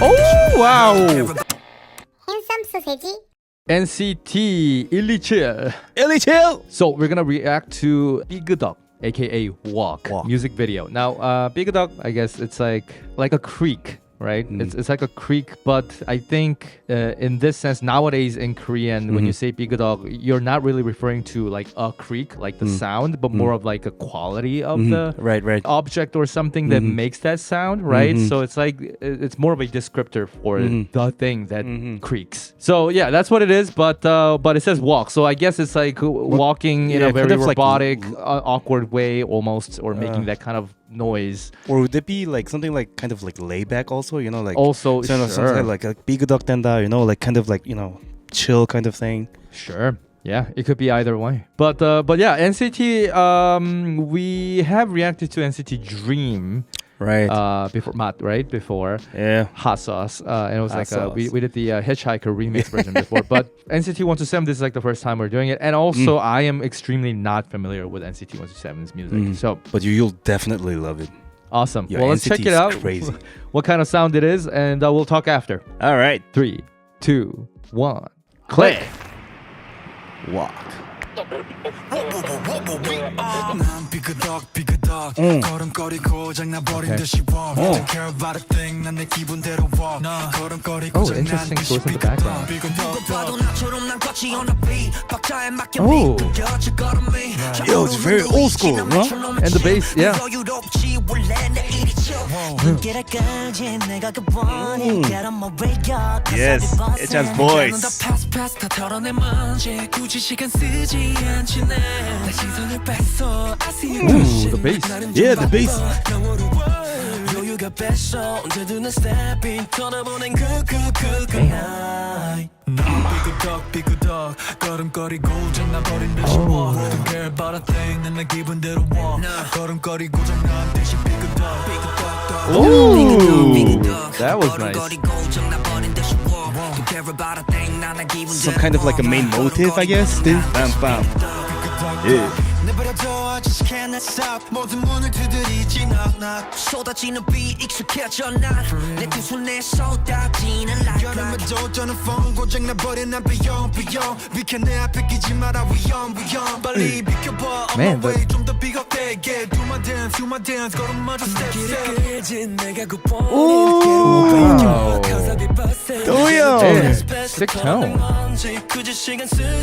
Oh wow. 핸섬 소세지. NCT 127. 127. So we're gonna react to Bigdog, aka Walk music video. Now, Bigdog, I guess it's like a creek, right? It's like a creek, but I think in this sense nowadays in Korean, when you say Bigdog, you're not really referring to like a creek, like the sound, but more of like a quality of the object or something that makes that sound, right? So it's like it's more of a descriptor for the thing that creaks. So yeah, that's what it is. But it says walk, so I guess it's like walking in a very robotic, awkward way almost, or making that kind of noise. Or would it be like something like kind of like layback also, you know, like also something like a bigdog 된다, you know, like kind of like, you know, chill kind of thing. Sure. Yeah, it could be either way. But yeah, NCT, we have reacted to NCT Dream. Right. Before Matt, right? Before. Yeah. Hot Sauce. And it was Hot like we did the Hitchhiker remix version before. But NCT 127, this is like the first time we're doing it. And also, I am extremely not familiar with NCT 127's music. So, but you'll definitely love it. Awesome. Your well, let's check NCT it out. is crazy. What kind of sound it is, and we'll talk after. All right. 3, 2, 1, click. Walk. 난 삐그덕 걸음거리고 장나버린 듯이 walk Don't care about a thing 난 내 기분대로 walk 걸음거리고 Oh, interesting source in the background. 봐도 나처럼 난 걷지 on a beat 박자에 맞게 Oh. 미끄러져 걸음이 Yo, it's very old school, no? And the bass, yeah. 여유롭지 원래 내 일이죠 눈길을 끌지 내가 그 원인 Get on my radio Yes, it has voice. pass 다 털어내 먼지 굳이 시간 쓰지 않지 내 시선을 뺐어 I see you Ooh, the bass. Yeah, the bass. 여유가 뺐어 언제든 내 스텝인 떠나보낸 그 나이 삐그덕 걸음거리고 장나버린 듯이 walk Don't care about a thing 난 내 기분대로 walk 걸음거리고 장난 듯이 삐그덕 Ooh, that was nice. Some kind of like a main motive, I guess. Bam, bam. Yeah. 내버려둬 I just can't stop 모든 문을 두드리지 knock 쏟아지는 비 익숙해져 난내 두 손에 쏟아지는 like 여름에도 저는 폰 고장나버린 난 비용 비켜 내 앞에 끼지 마라 위험 빨리 비켜봐 on my way 좀더 비겁되게 Do my dance 걸음마저 step 내가 그 Wow. Taeyong. Hey, sick tone.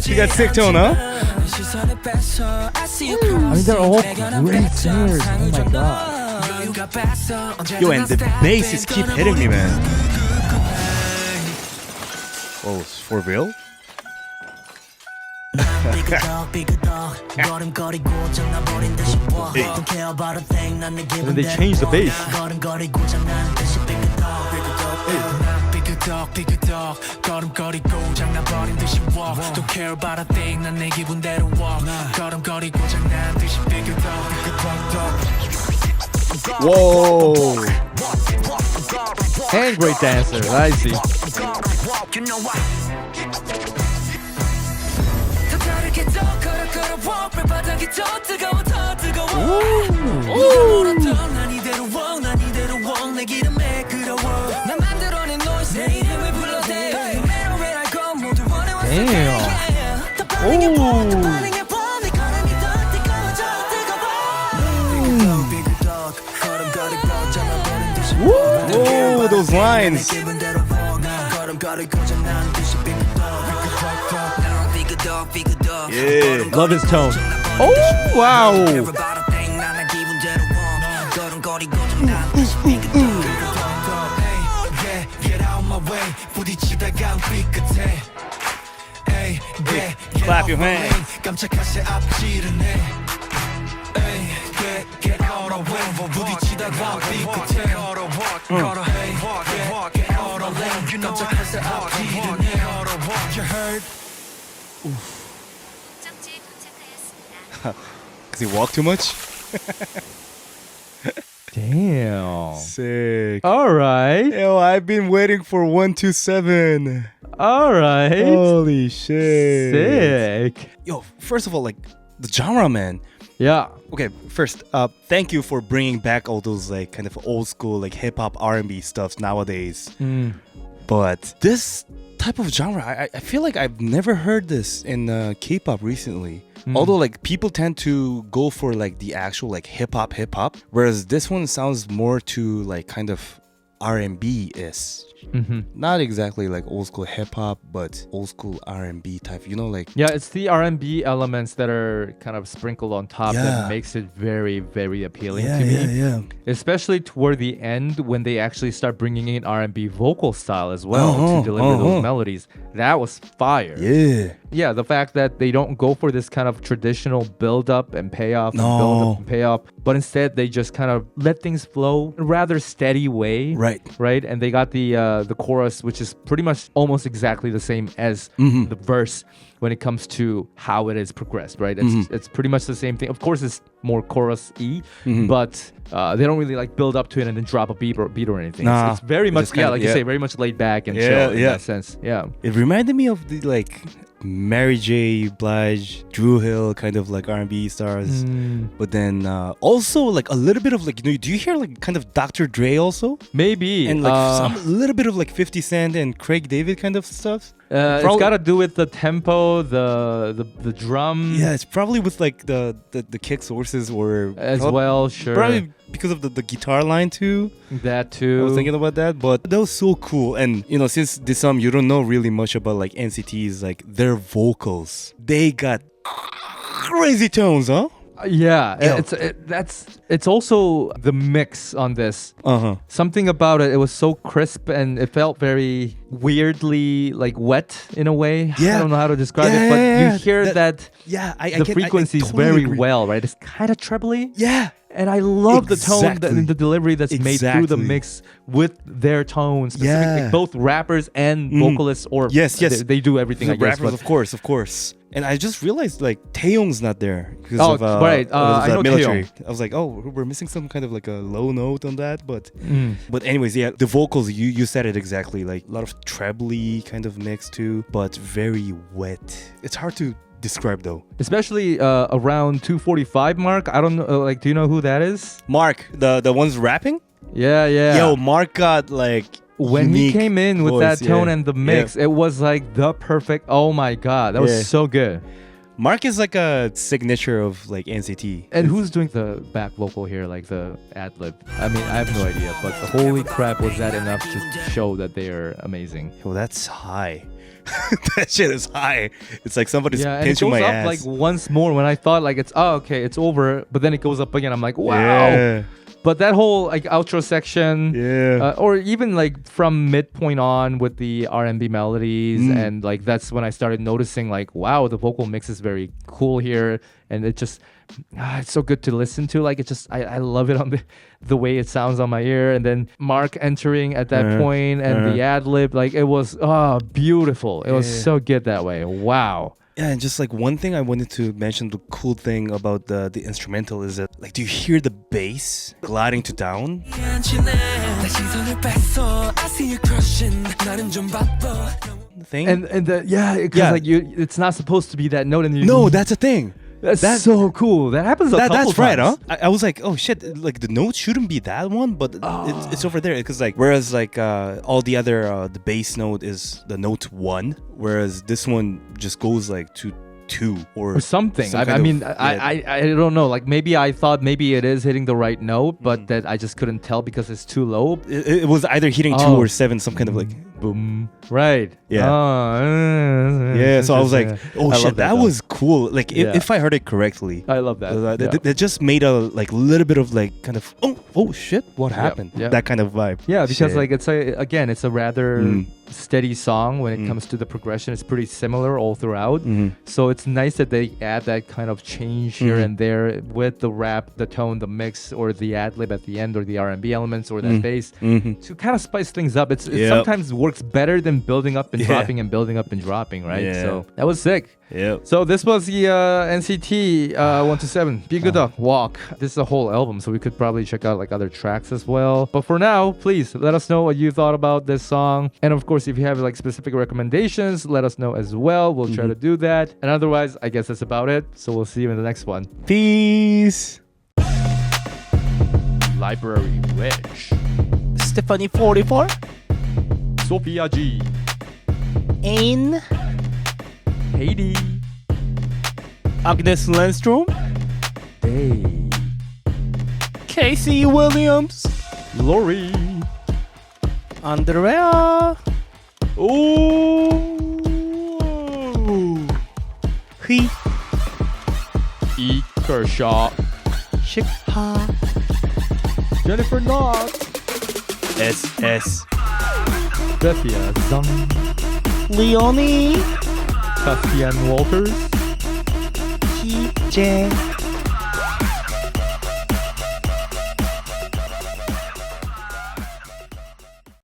You got sick tone, huh? I mean, they're all great singers. Oh my god. Yo, and the bass is keep hitting me, man. Oh, for real? And then they changed the bass. 삐그덕 걸음거리고 장나버린 듯이 walk Don't care about a thing 난 내 기분대로 walk 걸음거리고 장난 듯이 삐그덕 Whoa. And great dancer, I see. Whoa, those lines. Yeah. Love his tone. Oh, wow. Clap your hands. Cause he walked too much? Damn. Sick. All right. Yo, I've been waiting for 127. All right. Holy shit. Sick. Yo, first of all, like the genre, man. Yeah. Okay, first, thank you for bringing back all those like kind of old school like hip hop R&B stuff nowadays. But this type of genre, I feel like I've never heard this in K-pop recently. Although like people tend to go for like the actual like hip hop, whereas this one sounds more to like kind of R&B-ish. Not exactly like old school hip hop, but old school R&B type. You know, like Yeah, it's the R&B elements that are kind of sprinkled on top Yeah. that makes it very, very appealing to me. yeah. Especially toward the end when they actually start bringing in R&B vocal style as well to deliver those melodies. That was fire. Yeah. Yeah, the fact that they don't go for this kind of traditional build up and payoff and build up and payoff, but instead they just kind of let things flow in a rather steady way. Right. And they got the chorus, which is pretty much almost exactly the same as the verse when it comes to how it is progressed, right? It's pretty much the same thing. Of course, it's more chorus-y, but they don't really like build up to it and then drop a beat or anything. Nah, it's very much, just kinda- like you say, very much laid back and chill in that sense. Yeah. It reminded me of the like Mary J. Blige, Drew Hill kind of like R&B stars, but then also like a little bit of like, you know, do you hear like kind of Dr. Dre also? Maybe. And like a little bit of like 50 Cent and Craig David kind of stuff. It's got to do with the tempo, the drum. Yeah, it's probably with like the kick sources or as well, sure. Probably because of the guitar line too. That too. I was thinking about that, but that was so cool. And you know, since this you don't know really much about like NCTs, like their vocals, they got crazy tones, huh? Yeah, it's also the mix on this. Something about it was so crisp and it felt very weirdly like wet in a way. I don't know how to describe it, but you hear that the frequencies totally very agree. well, right? It's kind of trebly. Yeah. And I love the tone and the delivery that's made through the mix with their tones, specifically both rappers and vocalists, or yes, they do everything. I guess, rappers, of course. And I just realized like Taeyong's not there because of right. I know military. Taeyong. I was like, oh, we're missing some kind of like a low note on that, but anyways, yeah, the vocals you said it exactly, like a lot of trebly kind of mix too, but very wet. It's hard to describe though, especially around 2:45 mark. I don't know, like, do you know who that is? Mark, the ones rapping. Yeah. Yo, Mark got like when he came in with voice, that tone and the mix, it was like the perfect. Oh my god, that was so good. Mark is like a signature of like NCT. And who's doing the back vocal here, like the Adlib? I mean, I have no idea, but holy crap, was that enough to show that they are amazing? Yo, that's high. That shit is high. It's like somebody's pinching my ass. And it goes up like once more when I thought like it's it's over, but then it goes up again. I'm like, wow. Yeah. But that whole like outro section, or even like from midpoint on with the R&B melodies, and like that's when I started noticing like, wow, the vocal mix is very cool here, and it just it's so good to listen to. Like it just I love it on the way it sounds on my ear, and then Mark entering at that point and the ad lib, like it was beautiful. It was so good that way. Wow. Yeah, and just like one thing I wanted to mention, the cool thing about the instrumental is that like, do you hear the bass gliding to down? The thing? And because like it's not supposed to be that note, and no, that's a thing. That's so cool. That happens a couple that's times. right, huh? I was like, oh shit, like the note shouldn't be that one, but it's over there. Because like, whereas like all the other, the bass note is the note 1, whereas this one just goes like to 2 or something. I don't know. Like maybe I thought maybe it is hitting the right note, but that I just couldn't tell because it's too low. It was either hitting 2 or 7, some kind of like boom. Right. Yeah. Yeah. So I was like, oh shit, that was cool. Like if I heard it correctly, I love that. They just made a like little bit of like kind of oh shit, what happened? That kind of vibe. Yeah, because like it's a rather steady song when it comes to the progression. It's pretty similar all throughout. So it's nice that they add that kind of change here and there with the rap, the tone, the mix, or the ad lib at the end, or the R&B elements, or that bass to kind of spice things up. It sometimes works better than building up and dropping and building up and dropping, right? So that was sick. Yeah. So this was the NCT 127 Big Walk. This is a whole album, so we could probably check out like other tracks as well. But for now, please let us know what you thought about this song, and of course, course, if you have like specific recommendations, let us know as well. We'll try to do that. And otherwise, I guess that's about it. So we'll see you in the next one. Peace. Library Witch. Stephanie 44. Sophia G. Ain. Haiti. Agnes Landstrom. Day. Casey Williams. Lori. Andrea. Oh. Hui. E. Kershaw. Shikha. Jennifer Knox. SS. Bethia Zhang. Leonie. Caspian Walters. Ki Jen.